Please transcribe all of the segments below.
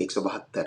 172,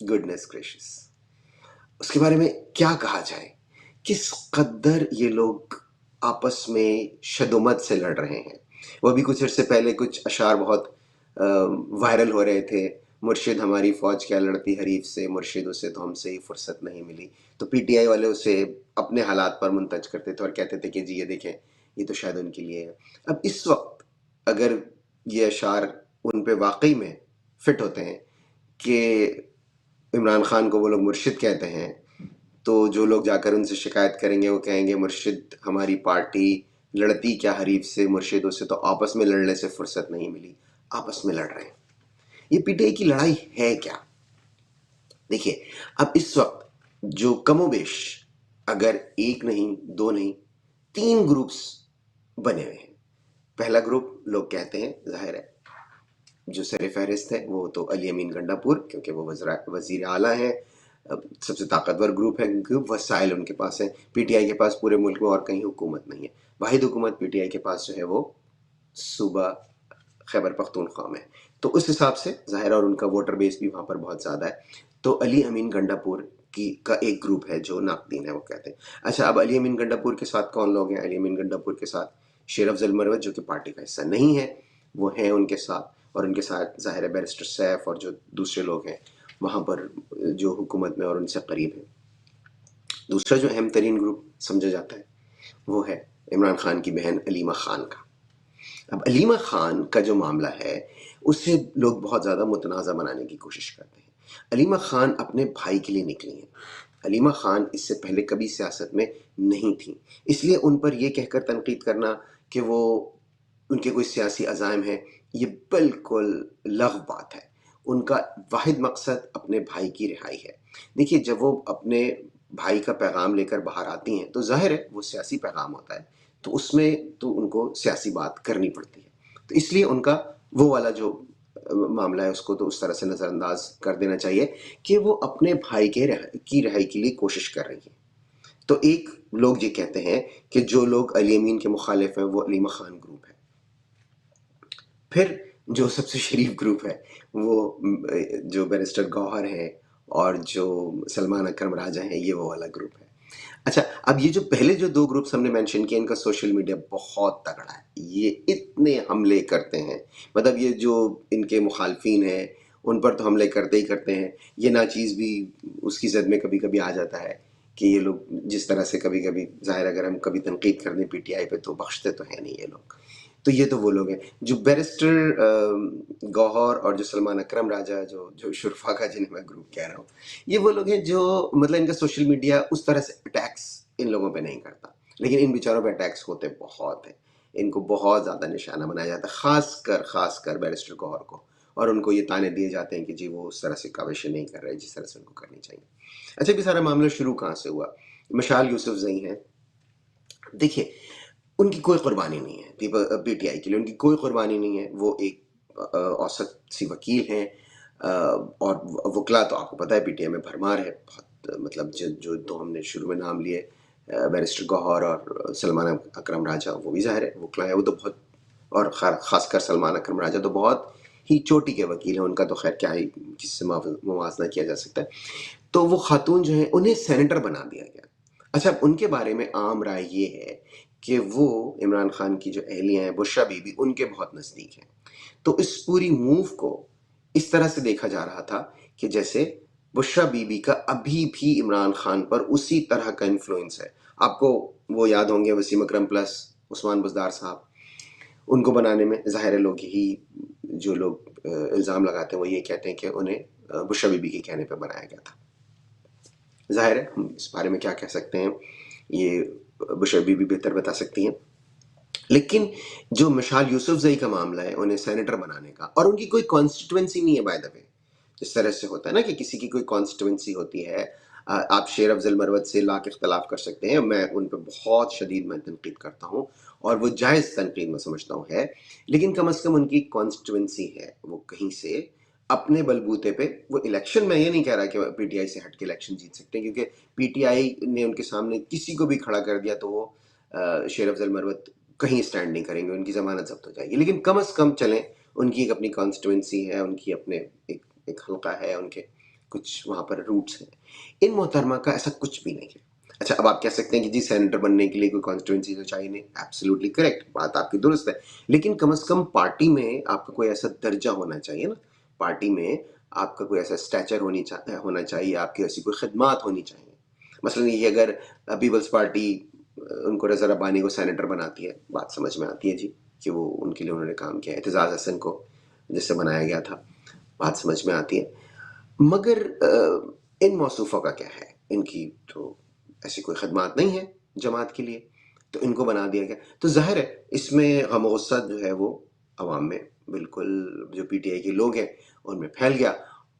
goodness gracious, اس کے بارے میں کیا کہا جائے، کس قدر یہ لوگ آپس میں شدومت سے لڑ رہے ہیں۔ وہ بھی کچھ عرصے پہلے کچھ اشعار بہت وائرل ہو رہے تھے، مرشد ہماری فوج کیا لڑتی حریف سے، مرشد اسے تو ہم سے ہی فرصت نہیں ملی۔ تو پی ٹی آئی والے اسے اپنے حالات پر منتج کرتے تھے اور کہتے تھے کہ جی یہ دیکھیں یہ تو شاید ان کے لیے ہے۔ اب اس وقت اگر یہ اشعار ان پہ واقعی میں فٹ ہوتے ہیں کہ عمران خان کو وہ لوگ مرشد کہتے ہیں، تو جو لوگ جا کر ان سے شکایت کریں گے وہ کہیں گے مرشد ہماری پارٹی لڑتی کیا حریف سے، مرشد اسے تو آپس میں لڑنے سے فرصت نہیں ملی، آپس میں لڑ رہے ہیں۔ یہ پی ٹی آئی کی لڑائی ہے کیا؟ دیکھیے اب اس وقت جو کم و بیش اگر ایک نہیں دو نہیں 3 گروپس بنے ہوئے ہیں۔ پہلا گروپ لوگ کہتے ہیں، ظاہر ہے جو سر فہرست ہے وہ تو علی امین گنڈا پور، کیونکہ وہ وزیر اعلیٰ ہیں، سب سے طاقتور گروپ ہے کیونکہ وسائل ان کے پاس ہیں۔ پی ٹی آئی کے پاس پورے ملک میں اور کہیں حکومت نہیں ہے، واحد حکومت پی ٹی آئی کے پاس جو ہے وہ صوبہ خیبر پختونخوا میں، تو اس حساب سے ظاہر ہے، اور ان کا ووٹر بیس بھی وہاں پر بہت زیادہ ہے۔ تو علی امین گنڈا پور کا ایک گروپ ہے جو ناقدین ہے، وہ کہتے ہیں اچھا اب علی امین گنڈا پور کے ساتھ کون لوگ ہیں؟ علی امین گنڈا پور کے ساتھ شیر افضل مروت جو کہ پارٹی کا حصہ نہیں ہے وہ ہیں ان کے ساتھ، اور ان کے ساتھ ظاہر ہے بیرسٹر سیف اور جو دوسرے لوگ ہیں وہاں پر جو حکومت میں اور ان سے قریب ہیں۔ دوسرا جو اہم ترین گروپ سمجھا جاتا ہے وہ ہے عمران خان کی بہن علیمہ خان کا۔ اب علیمہ خان کا جو معاملہ ہے اسے لوگ بہت زیادہ متنازع بنانے کی کوشش کرتے ہیں۔ علیمہ خان اپنے بھائی کے لیے نکلی ہیں، علیمہ خان اس سے پہلے کبھی سیاست میں نہیں تھیں، اس لیے ان پر یہ کہہ کر تنقید کرنا کہ وہ ان کے کوئی سیاسی عزائم ہیں، یہ بالکل لغو بات ہے۔ ان کا واحد مقصد اپنے بھائی کی رہائی ہے۔ دیکھیے جب وہ اپنے بھائی کا پیغام لے کر باہر آتی ہیں تو ظاہر ہے وہ سیاسی پیغام ہوتا ہے، تو اس میں تو ان کو سیاسی بات کرنی پڑتی ہے، تو اس لیے ان کا وہ والا جو معاملہ ہے اس کو تو اس طرح سے نظر انداز کر دینا چاہیے کہ وہ اپنے بھائی کی رہائی کے لیے کوشش کر رہی ہیں۔ تو ایک لوگ یہ کہتے ہیں کہ جو لوگ علی امین کے مخالف ہیں وہ علیمہ خان گروپ ہے۔ پھر جو سب سے شریف گروپ ہے وہ جو بیرسٹر گوہر ہیں اور جو سلمان اکرم راجہ ہیں، یہ وہ والا گروپ ہے۔ اچھا اب یہ جو پہلے جو 2 گروپس ہم نے مینشن کیے ان کا سوشل میڈیا بہت تگڑا ہے، یہ اتنے حملے کرتے ہیں، مطلب یہ جو ان کے مخالفین ہیں ان پر تو حملے کرتے ہی کرتے ہیں۔ یہ ناچیز بھی اس کی زد میں کبھی کبھی آ جاتا ہے کہ یہ لوگ جس طرح سے کبھی کبھی ظاہر اگر ہم کبھی تنقید کر دیں پی ٹی آئی پہ تو بخشتے تو ہیں نہیں یہ لوگ۔ تو یہ تو وہ لوگ ہیں جو بیرسٹر گوہر اور جو سلمان اکرم راجہ جو شرفا کا جنہیں میں گروپ کہہ رہا ہوں، یہ وہ لوگ ہیں جو مطلب ان کا سوشل میڈیا اس طرح سے اٹیکس ان لوگوں پہ نہیں کرتا، لیکن ان بیچاروں پہ اٹیکس ہوتے بہت ہیں، ان کو بہت زیادہ نشانہ بنایا جاتا ہے، خاص کر بیرسٹر گوہر کو، اور ان کو یہ تانے دیے جاتے ہیں کہ جی وہ اس طرح سے کاوشیں نہیں کر رہے جس طرح سے ان کو کرنی چاہیے۔ اچھا یہ سارا معاملہ شروع کہاں سے ہوا؟ مشال یوسف زئی ہیں، دیکھیے ان کی کوئی قربانی نہیں ہے پی ٹی آئی کے لیے، ان کی کوئی قربانی نہیں ہے، وہ ایک اوسط سی وکیل ہیں، اور وکلا تو آپ کو پتہ ہے پی ٹی آئی میں بھرمار ہے بہت، مطلب جو 2 ہم نے شروع میں نام لیے بیرسٹر گوہر اور سلمان اکرم راجہ، وہ بھی ظاہر ہے وکلا ہے، وہ تو بہت، اور خاص کر سلمان اکرم راجہ تو بہت ہی چوٹی کے وکیل ہیں، ان کا تو خیر کیا ہی کسی سے موازنہ کیا جا سکتا ہے۔ تو وہ خاتون جو ہیں انہیں سینیٹر بنا دیا گیا۔ اچھا ان کے بارے میں عام رائے یہ ہے کہ وہ عمران خان کی جو اہلیہ ہیں بشرا بی بی ان کے بہت نزدیک ہیں، تو اس پوری موو کو اس طرح سے دیکھا جا رہا تھا کہ جیسے بشرا بی بی کا ابھی بھی عمران خان پر اسی طرح کا انفلوئنس ہے۔ آپ کو وہ یاد ہوں گے وسیم اکرم پلس عثمان بزدار صاحب، ان کو بنانے میں ظاہر ہے لوگ یہی جو لوگ الزام لگاتے ہیں وہ یہ کہتے ہیں کہ انہیں بشرا بی بی کے کہنے پہ بنایا گیا تھا۔ ظاہر ہے ہم اس بارے میں کیا کہہ سکتے ہیں، یہ بشرا بی بی بہتر بتا سکتی ہیں، لیکن جو مشال یوسف زئی کا معاملہ ہے انہیں سینیٹر بنانے کا، اور ان کی کوئی کانسٹیٹوینسی نہیں ہے بائی دا وے، جس طرح سے ہوتا ہے نا کہ کسی کی کوئی کانسٹیٹوینسی ہوتی ہے، آپ شیر افضل مروت سے لاکھ اختلاف کر سکتے ہیں، میں ان پہ بہت شدید میں تنقید کرتا ہوں اور وہ جائز تنقید میں سمجھتا ہوں ہے، لیکن کم از کم ان کی کانسٹیٹوینسی ہے، وہ کہیں سے اپنے بلبوتے پہ وہ الیکشن، میں یہ نہیں کہہ رہا کہ پی ٹی آئی سے ہٹ کے الیکشن جیت سکتے ہیں، کیونکہ پی ٹی آئی نے ان کے سامنے کسی کو بھی کھڑا کر دیا تو وہ شیر افضل مروت کہیں اسٹینڈ نہیں کریں گے، ان کی ضمانت ضبط ہو جائے گی، لیکن کم از کم چلیں ان کی ایک اپنی کانسٹیٹوینسی ہے، ان کی اپنے ایک حلقہ ہے ان کے، کچھ وہاں پر روٹس ہیں. ان محترمہ کا ایسا کچھ بھی نہیں ہے. اچھا اب آپ کہہ سکتے ہیں کہ جی سینیٹر بننے کے لیے کوئی کانسٹیٹوئنسی تو چاہیے نہیں. ایبسلیوٹلی کریکٹ، بات آپ کی درست ہے، لیکن کم از کم پارٹی میں آپ کا کوئی ایسا درجہ ہونا چاہیے نا. پارٹی میں آپ کا کوئی ایسا اسٹیچر ہونا چاہیے، آپ کی ایسی کوئی خدمات ہونی چاہیے. مثلا یہ اگر پیپلز پارٹی ان کو رضا ربانی کو سینیٹر بناتی ہے، بات سمجھ میں آتی ہے جی کہ وہ ان کے لیے انہوں نے کام کیا. اعتزاز حسن کو جس سے بنایا گیا تھا، بات سمجھ میں آتی ہے. مگر ان موصوفوں کا کیا ہے؟ ان کی تو ایسی کوئی خدمات نہیں ہے جماعت کے لیے، تو ان کو بنا دیا گیا. تو ظاہر ہے اس میں غم و غصہ جو ہے وہ عوام میں بالکل جو پی ٹی آئی کے لوگ ہیں ان میں پھیل گیا،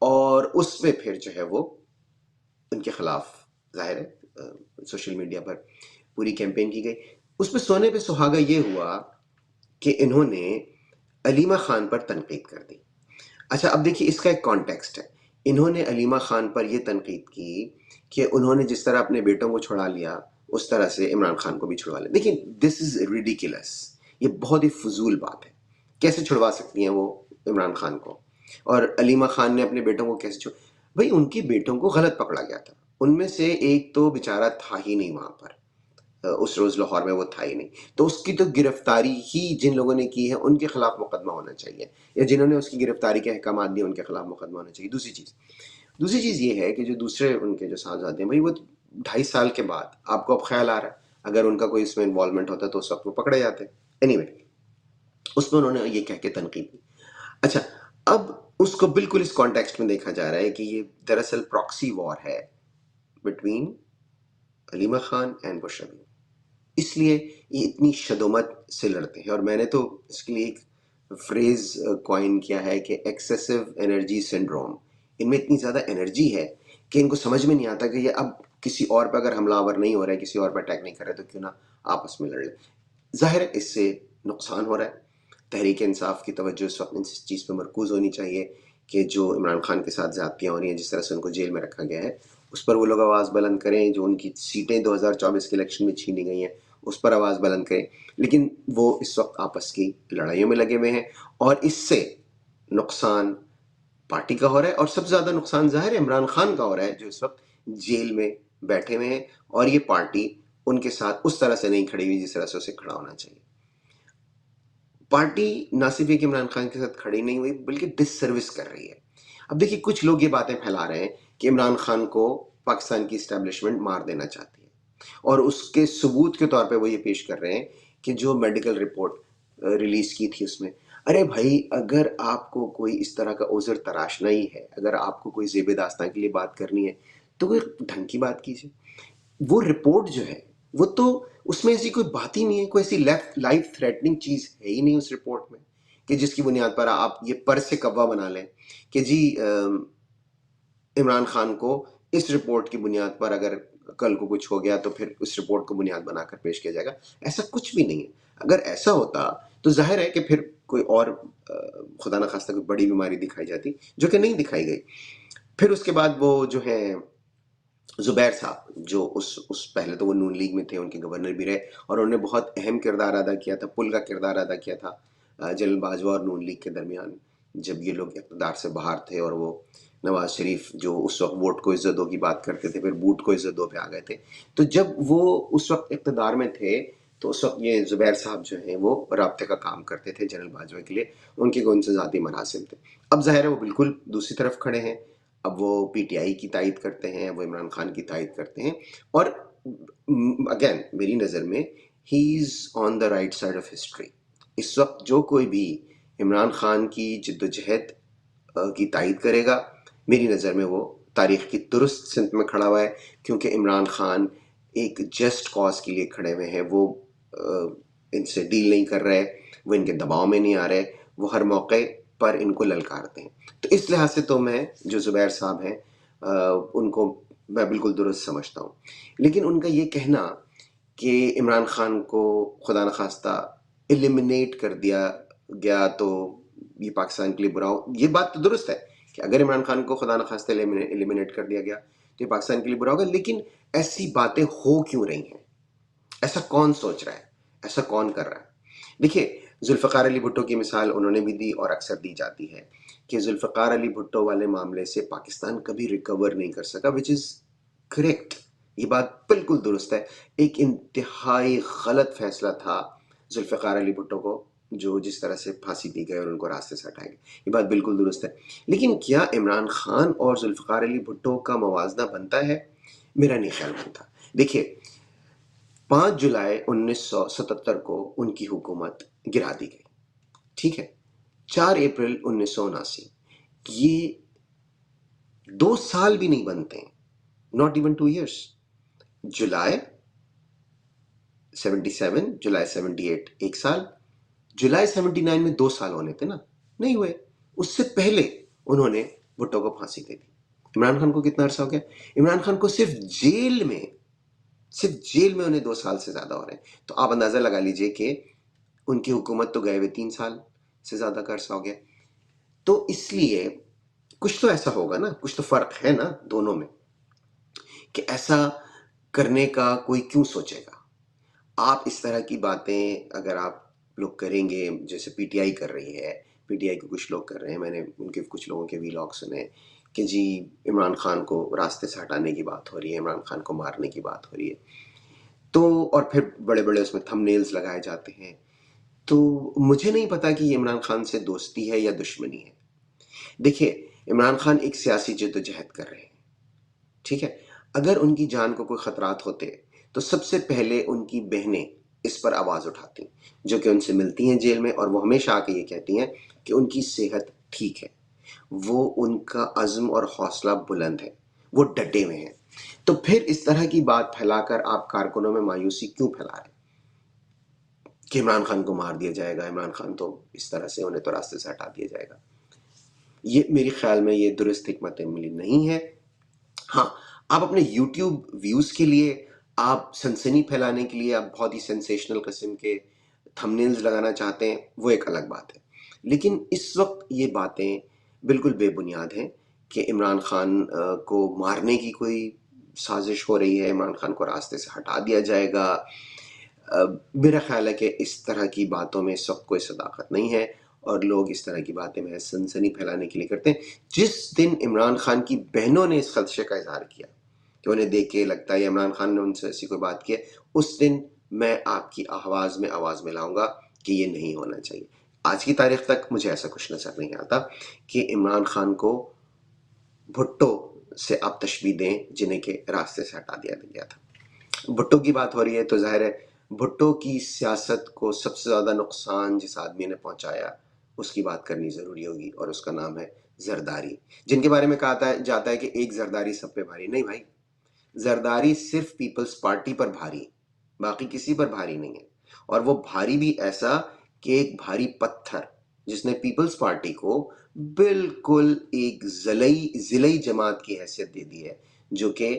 اور اس میں پھر جو ہے وہ ان کے خلاف ظاہر ہے سوشل میڈیا پر پوری کیمپین کی گئی. اس پہ سونے پہ سہاگا یہ ہوا کہ انہوں نے علیمہ خان پر تنقید کر دی. اچھا اب دیکھیے اس کا ایک کانٹیکسٹ ہے. انہوں نے علیمہ خان پر یہ تنقید کی کہ انہوں نے جس طرح اپنے بیٹوں کو چھڑا لیا اس طرح سے عمران خان کو بھی چھڑوا لیا. دیکھیں دس از ریڈیکولس، یہ بہت ہی فضول بات ہے. کیسے چھڑوا سکتی ہیں وہ عمران خان کو؟ اور علیمہ خان نے اپنے بیٹوں کو کیسے بھائی ان کے بیٹوں کو غلط پکڑا گیا تھا. ان میں سے ایک تو بیچارہ تھا ہی نہیں وہاں پر، اس روز لاہور میں وہ تھا ہی نہیں، تو اس کی تو گرفتاری ہی جن لوگوں نے کی ہے ان کے خلاف مقدمہ ہونا چاہیے، یا جنہوں نے اس کی گرفتاری کے احکامات دیے ان کے خلاف مقدمہ ہونا چاہیے. دوسری چیز یہ ہے کہ جو دوسرے ان کے جو صاحبزادے ہیں، بھائی وہ 2.5 سال کے بعد آپ کو اب خیال آ رہا ہے اگر ان کا کوئی اس میں انوالومنٹ ہوتا تو اس وقت وہ پکڑے جاتے. اینی وے اس میں انہوں نے یہ کہہ کے تنقید کی. اچھا اب اس کو بالکل اس کانٹیکسٹ میں دیکھا جا رہا ہے کہ یہ دراصل پراکسی وار ہے بٹوین علیمہ خان اینڈ بشرا. اس لیے یہ اتنی شدومت سے لڑتے ہیں. اور میں نے تو اس کے لیے ایک فریز کوائن کیا ہے کہ ایکسیسو انرجی سنڈروم. ان میں اتنی زیادہ انرجی ہے کہ ان کو سمجھ میں نہیں آتا کہ یہ اب کسی اور پہ اگر حملہ آور نہیں ہو رہا ہے، کسی اور پہ اٹیک نہیں کر رہے، تو کیوں نہ آپس میں لڑ لیں. ظاہر ہے اس سے نقصان ہو رہا ہے. تحریک انصاف کی توجہ اس وقت اس چیز پہ مرکوز ہونی چاہیے کہ جو عمران خان کے ساتھ زیادتیاں ہو رہی ہیں، جس طرح سے ان کو جیل میں رکھا گیا ہے، اس پر وہ لوگ آواز بلند کریں. جو ان کی سیٹیں 2024 کے الیکشن میں چھینی گئی ہیں اس پر آواز بلند کریں. لیکن وہ اس وقت آپس کی لڑائیوں میں لگے ہوئے ہیں، اور اس سے نقصان پارٹی کا ہو رہا ہے، اور سب سے زیادہ نقصان ظاہر ہے عمران خان کا ہو رہا ہے جو اس وقت جیل میں بیٹھے ہوئے ہیں، اور یہ پارٹی ان کے ساتھ اس طرح سے نہیں کھڑی ہوئی جس طرح سے اسے کھڑا ہونا چاہیے. پارٹی نہ صرف یہ کہ عمران خان کے ساتھ کھڑی نہیں ہوئی بلکہ ڈس سروس کر رہی ہے. اب دیکھیے کچھ لوگ یہ باتیں پھیلا رہے ہیں کہ عمران خان کو پاکستان کی اسٹیبلشمنٹ مار دینا چاہتی ہے، اور اس کے ثبوت کے طور پہ وہ یہ پیش کر رہے ہیں کہ جو میڈیکل رپورٹ ریلیز کی تھی اس میں. ارے بھائی اگر آپ کو کوئی اس طرح کا عذر تراشنا ہی ہے، اگر آپ کو کوئی زیب داستان کے لیے بات کرنی ہے تو کوئی ڈھنگ کی بات کیجیے. وہ رپورٹ جو ہے وہ تو اس میں ایسی کوئی بات ہی نہیں ہے، کوئی ایسی لائف تھریٹننگ چیز ہے ہی نہیں اس رپورٹ میں کہ جس کی بنیاد پر آپ یہ پر سے کوا بنا لیں کہ جی عمران خان کو اس رپورٹ کی بنیاد پر اگر کل کو کچھ ہو گیا تو پھر اس رپورٹ کو بنیاد بنا کر پیش کیا جائے گا. ایسا کچھ بھی نہیں ہے. اگر ایسا ہوتا تو ظاہر ہے کہ پھر کوئی اور خدا نخواستہ کوئی بڑی بیماری دکھائی جاتی، جو کہ نہیں دکھائی گئی. پھر اس کے بعد وہ جو ہے زبیر صاحب، جو اس پہلے تو وہ نون لیگ میں تھے، ان کے گورنر بھی رہے، اور انہوں نے بہت اہم کردار ادا کیا تھا، پل کا کردار ادا کیا تھا جنرل باجوہ اور نون لیگ کے درمیان، جب یہ لوگ اقتدار سے باہر تھے اور وہ نواز شریف جو اس وقت ووٹ کو عزت دو کی بات کرتے تھے، پھر بوٹ کو عزت دو پہ آ گئے تھے. تو جب وہ اس وقت اقتدار میں تھے تو اس وقت یہ زبیر صاحب جو ہیں وہ رابطے کا کام کرتے تھے جنرل باجوہ کے لیے، ان کے ان سے ذاتی مراسم تھے. اب ظاہر ہے وہ بالکل دوسری طرف کھڑے ہیں. اب وہ پی ٹی آئی کی تائید کرتے ہیں، وہ عمران خان کی تائید کرتے ہیں، اور اگین میری نظر میں ہی is on the right side of history. اس وقت جو کوئی بھی عمران خان کی جد و جہد کی تائید کرے گا، میری نظر میں وہ تاریخ کی درست سمت میں کھڑا ہوا ہے، کیونکہ عمران خان ایک جسٹ کاز کے لیے کھڑے ہوئے ہیں. وہ ان سے ڈیل نہیں کر رہے، وہ ان کے دباؤ میں نہیں آ رہے، وہ ہر موقع پر ان کو للکارتے ہیں. تو اس لحاظ سے تو میں جو زبیر صاحب ہیں ان کو میں بالکل درست سمجھتا ہوں. لیکن ان کا یہ کہنا کہ عمران خان کو خدا نخواستہ ایلیمنیٹ کر دیا گیا تو یہ پاکستان کے لیے برا ہو، یہ بات تو درست ہے کہ اگر عمران خان کو خدا نخواستہ ایلیمنیٹ کر دیا گیا تو یہ پاکستان کے لیے برا ہوگا. لیکن ایسی باتیں ہو کیوں رہی ہیں؟ ایسا کون سوچ رہا ہے؟ ایسا کون کر رہا ہے؟ دیکھیے ذوالفقار علی بھٹو کی مثال انہوں نے بھی دی اور اکثر دی جاتی ہے کہ ذوالفقار علی بھٹو والے معاملے سے پاکستان کبھی ریکور نہیں کر سکا، وچ از کریکٹ، یہ بات بالکل درست ہے۔ ایک انتہائی غلط فیصلہ تھا ذوالفقار علی بھٹو کو جو جس طرح سے پھانسی دی گئی اور ان کو راستے سے ہٹایا گیا، یہ بات بالکل درست ہے۔ لیکن کیا عمران خان اور ذوالفقار علی بھٹو کا موازنہ بنتا ہے؟ میرا نہیں خیال بنتا۔ دیکھیے، 5 جولائی 1977 کو ان کی حکومت گرا دی گئی، ٹھیک ہے۔ 4 اپریل 1979، یہ 2 سال بھی نہیں بنتے ہیں، ناٹ ایون 2 ایئرس۔ جولائی 77، جولائی 78 1 سال، جولائی 79 میں 2 سال ہونے تھے نا، نہیں ہوئے۔ اس سے پہلے انہوں نے بھٹو کو پھانسی دے دی۔ عمران خان کو کتنا عرصہ ہو گیا؟ عمران خان کو صرف جیل میں انہیں 2 سال سے زیادہ ہو رہے ہیں۔ تو آپ اندازہ لگا لیجئے کہ ان کی حکومت تو گئے ہوئے 3 سال سے زیادہ کا عرصہ ہو گیا۔ تو اس لیے کچھ تو ایسا ہوگا نا، کچھ تو فرق ہے نا دونوں میں، کہ ایسا کرنے کا کوئی کیوں سوچے گا۔ آپ اس طرح کی باتیں اگر آپ لوگ کریں گے، جیسے پی ٹی آئی کر رہی ہے، پی ٹی آئی کے کچھ لوگ کر رہے ہیں، میں نے ان کے کچھ لوگوں کے ویلاگ سنے کہ جی عمران خان کو راستے سے ہٹانے کی بات ہو رہی ہے، عمران خان کو مارنے کی بات ہو رہی ہے، تو اور پھر بڑے بڑے اس میں تھم نیلز لگائے جاتے ہیں۔ تو مجھے نہیں پتا کہ یہ عمران خان سے دوستی ہے یا دشمنی ہے۔ دیکھیے، عمران خان ایک سیاسی جدوجہد کر رہے ہیں، ٹھیک ہے۔ اگر ان کی جان کو کوئی خطرات ہوتے تو سب سے پہلے ان کی بہنیں اس پر آواز اٹھاتی، جو کہ ان سے ملتی ہیں جیل میں، اور وہ ہمیشہ آ کے یہ کہتی ہیں کہ ان کی صحت ٹھیک ہے، وہ ان کا عزم اور حوصلہ بلند ہے، وہ ڈٹے ہوئے ہیں۔ تو پھر اس طرح کی بات پھیلا کر آپ کارکنوں میں مایوسی کیوں پھیلا رہے ہیں کہ عمران خان کو مار دیا جائے گا، عمران خان تو اس طرح سے انہیں تو راستے سے ہٹا دیا جائے گا؟ یہ میرے خیال میں یہ درست حکمت عملی نہیں ہے۔ ہاں، آپ اپنے یوٹیوب ویوز کے لیے، آپ سنسنی پھیلانے کے لیے، آپ بہت ہی سینسیشنل قسم کے تھمبنیلز لگانا چاہتے ہیں، وہ ایک الگ بات ہے۔ لیکن اس وقت یہ باتیں بالکل بے بنیاد ہیں کہ عمران خان کو مارنے کی کوئی سازش ہو رہی ہے، عمران خان کو راستے سے ہٹا دیا جائے گا۔ میرا خیال ہے کہ اس طرح کی باتوں میں اس وقت کوئی صداقت نہیں ہے، اور لوگ اس طرح کی باتیں محض سنسنی پھیلانے کے لیے کرتے ہیں۔ جس دن عمران خان کی بہنوں نے اس خدشے کا اظہار کیا کہ انہیں دیکھ کے لگتا ہے عمران خان نے ان سے ایسی کوئی بات کی ہے، اس دن میں آپ کی آواز میں لاؤں گا کہ یہ نہیں ہونا چاہیے۔ آج کی تاریخ تک مجھے ایسا کچھ نظر نہیں آتا کہ عمران خان کو بھٹو سے آپ تشبیہ دیں جنہیں کہ راستے سے ہٹا دیا گیا تھا۔ بھٹو کی بات ہو رہی ہے تو ظاہر ہے بھٹو کی سیاست کو سب سے زیادہ نقصان جس آدمی نے پہنچایا اس کی بات کرنی ضروری ہوگی، اور اس کا نام ہے زرداری، جن کے بارے میں کہا جاتا ہے کہ ایک زرداری سب پہ بھاری۔ نہیں بھائی، زرداری صرف پیپلز پارٹی پر بھاری، باقی کسی پر بھاری نہیں ہے، اور وہ بھاری بھی ایسا کہ ایک بھاری پتھر جس نے پیپلز پارٹی کو بالکل ایک ضلعی جماعت کی حیثیت دے دی ہے، جو کہ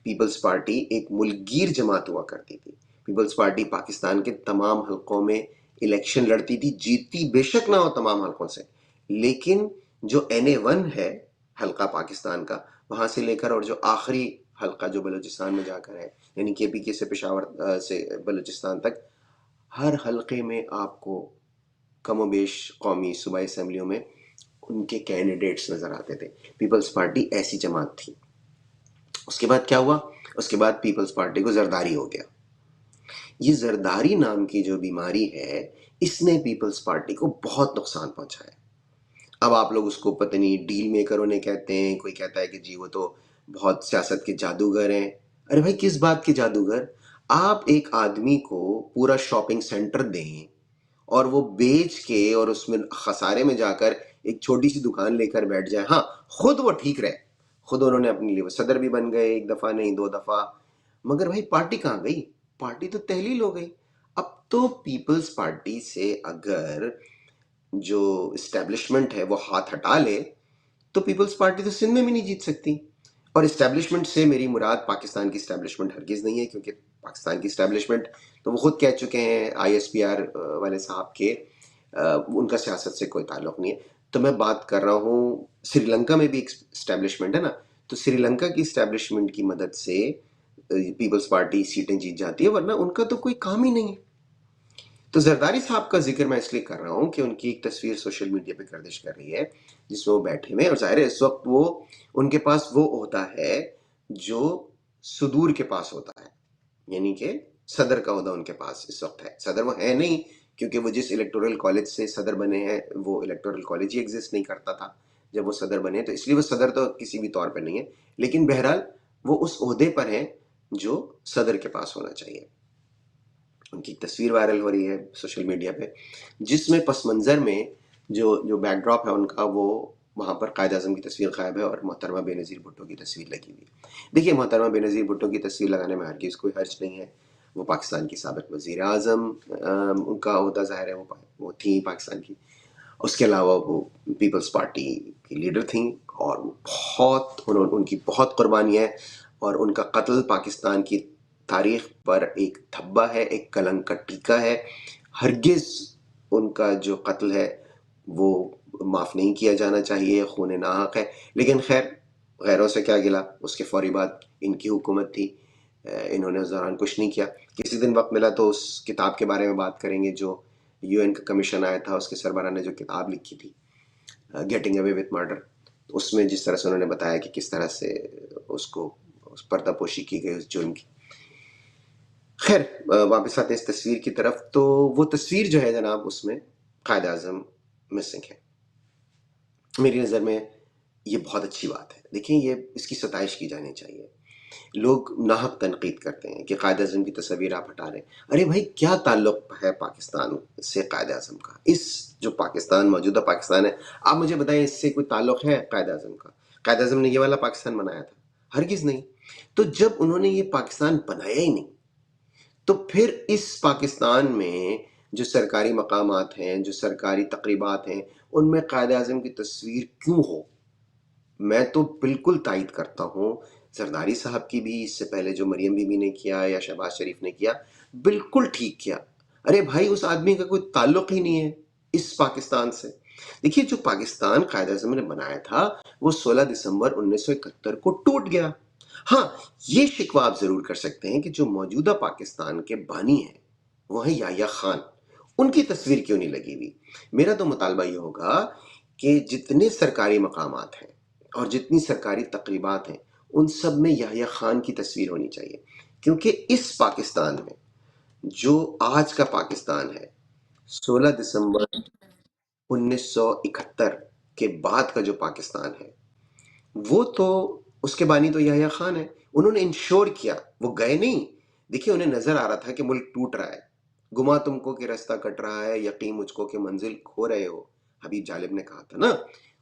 پیپلز پارٹی ایک ملک گیر جماعت ہوا کرتی تھی۔ پیپلز پارٹی پاکستان کے تمام حلقوں میں الیکشن لڑتی تھی، جیتتی بے شک نہ ہو تمام حلقوں سے، لیکن جو NA1 ہے حلقہ پاکستان کا، وہاں سے لے کر اور جو آخری حلقہ جو بلوچستان میں جا کر ہے، یعنی KPK سے پشاور سے بلوچستان تک، ہر حلقے میں آپ کو کم و بیش قومی صوبائی اسمبلیوں میں ان کے کینڈیڈیٹس نظر آتے تھے۔ پیپلز پارٹی ایسی جماعت تھی۔ اس کے بعد کیا ہوا؟ اس کے بعد پیپلز پارٹی کو زرداری ہو گیا۔ یہ زرداری نام کی جو بیماری ہے، اس نے پیپلز پارٹی کو بہت نقصان پہنچایا۔ اب آپ لوگ اس کو پتہ نہیں ڈیل میکر انہیں کہتے ہیں، کوئی کہتا ہے کہ جی وہ تو بہت سیاست کے جادوگر ہیں۔ ارے بھائی، کس بات کے جادوگر؟ آپ ایک آدمی کو پورا شاپنگ سینٹر دیں اور وہ بیچ کے اور اس میں خسارے میں جا کر ایک چھوٹی سی دکان لے کر بیٹھ جائے، ہاں خود وہ ٹھیک رہے، خود انہوں نے اپنے لیے وہ صدر بھی بن گئے، 1 دفعہ نہیں 2 دفعہ، مگر بھائی پارٹی کہاں گئی؟ پارٹی تو تحلیل ہو گئی۔ اب تو پیپلز پارٹی سے اگر جو اسٹیبلشمنٹ ہے وہ ہاتھ ہٹا لے تو پیپلز پارٹی تو سندھ میں بھی نہیں جیت سکتی۔ اور اسٹیبلشمنٹ سے میری مراد پاکستان کی اسٹیبلشمنٹ ہرگز نہیں ہے، کیونکہ پاکستان کی اسٹیبلشمنٹ تو وہ خود کہہ چکے ہیں ISPR والے صاحب کے ان کا سیاست سے کوئی تعلق نہیں ہے۔ تو میں بات کر رہا ہوں سری لنکا میں بھی ایک اسٹیبلشمنٹ ہے نا، تو سری لنکا کی اسٹیبلشمنٹ کی مدد سے پیپلز پارٹی سیٹیں جیت جاتی ہے، ورنہ ان کا تو کوئی کام ہی نہیں ہے۔ تو زرداری صاحب کا ذکر میں اس لیے کر رہا ہوں کہ ان کی ایک تصویر سوشل میڈیا پہ گردش کر رہی ہے جس میں وہ بیٹھے ہوئے ہیں، اور ظاہر ہے اس وقت وہ ان کے پاس وہ عہدہ ہے جو صدور کے پاس ہوتا ہے، یعنی کہ صدر کا عہدہ ان کے پاس اس وقت ہے۔ صدر وہ ہے نہیں، کیونکہ وہ جس الیکٹورل کالج سے صدر بنے ہیں وہ الیکٹورل کالج ہی ایگزسٹ نہیں کرتا تھا جب وہ صدر بنے، تو اس لیے وہ صدر تو کسی بھی طور پہ نہیں ہے، لیکن بہرحال وہ اس عہدے پر ہیں جو صدر کے پاس ہونا چاہیے۔ ان کی تصویر وائرل ہو رہی ہے سوشل میڈیا پہ، جس میں پس منظر میں جو بیک ڈراپ ہے ان کا، وہ وہاں پر قائد اعظم کی تصویر غائب ہے اور محترمہ بے نظیر بھٹو کی تصویر لگی ہوئی ہے۔ دیکھیے، محترمہ بے نظیر بھٹو کی تصویر لگانے میں ہرگز کوئی حرج نہیں ہے، وہ پاکستان کی سابق وزیر اعظم، ان کا عہدہ ظاہر ہے وہ تھیں پاکستان کی، اس کے علاوہ وہ پیپلز پارٹی کی لیڈر تھیں، اور ان کی بہت قربانی ہے، اور ان کا قتل پاکستان کی تاریخ پر ایک دھبا ہے، ایک کلنک کا ٹیکہ ہے۔ ہرگز ان کا جو قتل ہے وہ معاف نہیں کیا جانا چاہیے، خون ناحق ہے، لیکن خیر غیروں سے کیا گلا، اس کے فوری بعد ان کی حکومت تھی، انہوں نے اس دوران کچھ نہیں کیا۔ کسی دن وقت ملا تو اس کتاب کے بارے میں بات کریں گے جو یو این کا کمیشن آیا تھا، اس کے سربراہ نے جو کتاب لکھی تھی گیٹنگ اوے وتھ مرڈر، اس میں جس طرح سے انہوں نے بتایا کہ کس طرح سے اس کو پردہ پوشی کی گئی اس جرم کی۔ خیر واپس آتے ہیں اس تصویر کی طرف، تو وہ تصویر جو ہے جناب، اس میں قائد اعظم مسنگ ہے۔ میری نظر میں یہ بہت اچھی بات ہے۔ دیکھیں، یہ اس کی ستائش کی جانی چاہیے۔ لوگ ناحق تنقید کرتے ہیں کہ قائد اعظم کی تصویر آپ ہٹا رہے ہیں۔ ارے بھائی، کیا تعلق ہے پاکستان سے قائد اعظم کا؟ اس جو پاکستان، موجودہ پاکستان ہے، آپ مجھے بتائیں اس سے کوئی تعلق ہے قائد اعظم کا؟ قائد اعظم نے یہ والا پاکستان بنایا تھا؟ ہرگز نہیں۔ تو جب انہوں نے یہ پاکستان بنایا ہی نہیں، تو پھر اس پاکستان میں جو سرکاری مقامات ہیں، جو سرکاری تقریبات ہیں، ان میں قائد اعظم کی تصویر کیوں ہو؟ میں تو بالکل تائید کرتا ہوں، زرداری صاحب کی بھی، اس سے پہلے جو مریم بی بی نے کیا یا شہباز شریف نے کیا، بالکل ٹھیک کیا۔ ارے بھائی، اس آدمی کا کوئی تعلق ہی نہیں ہے اس پاکستان سے۔ دیکھیے، جو پاکستان قائد اعظم نے بنایا تھا وہ 16 دسمبر 1971 کو ٹوٹ گیا۔ ہاں، یہ شکوہ آپ ضرور کر سکتے ہیں کہ جو موجودہ پاکستان کے بانی ہیں وہ ہیں یحییٰ خان، ان کی تصویر کیوں نہیں لگی ہوئی؟ میرا تو مطالبہ یہ ہوگا کہ جتنے سرکاری مقامات ہیں اور جتنی سرکاری تقریبات ہیں، ان سب میں یحییٰ خان کی تصویر ہونی چاہیے، کیونکہ اس پاکستان میں جو آج کا پاکستان ہے، 16 دسمبر 1971 کے بعد کا جو پاکستان ہے، وہ تو اس کے بانی تو یحییٰ خان ہے۔ انہوں نے انشور کیا، وہ گئے نہیں۔ دیکھیے، انہیں نظر آ رہا تھا کہ ملک ٹوٹ رہا ہے، گما تم کو کہ رستہ کٹ رہا ہے، یقین مجھ کو کہ منزل کھو رہے ہو، حبیب جالب نے کہا تھا نا۔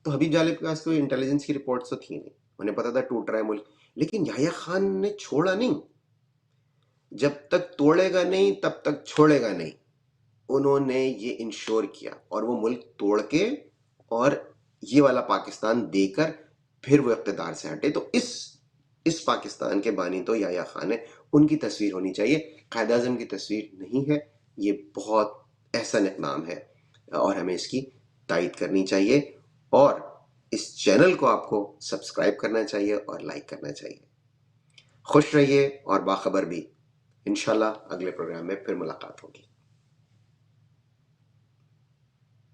تو حبیب جالب کے پاس کوئی انٹیلیجنس کی رپورٹس تو تھی نہیں، انہیں پتا تھا ٹوٹ رہا ہے ملک، لیکن یحییٰ خان نے چھوڑا نہیں۔ جب تک توڑے گا نہیں تب تک چھوڑے گا نہیں۔ انہوں نے یہ انشور کیا، اور وہ ملک توڑ کے اور یہ والا پاکستان دے کر پھر وہ اقتدار سے ہٹے۔ تو اس پاکستان کے بانی تو یحییٰ خان ہے، ان کی تصویر ہونی چاہیے، قائد اعظم کی تصویر نہیں ہے۔ یہ بہت احسن اقدام ہے اور ہمیں اس کی تائید کرنی چاہیے، اور اس چینل کو آپ کو سبسکرائب کرنا چاہیے اور لائک کرنا چاہیے۔ خوش رہیے اور باخبر بھی۔ انشاءاللہ اگلے پروگرام میں پھر ملاقات ہوگی۔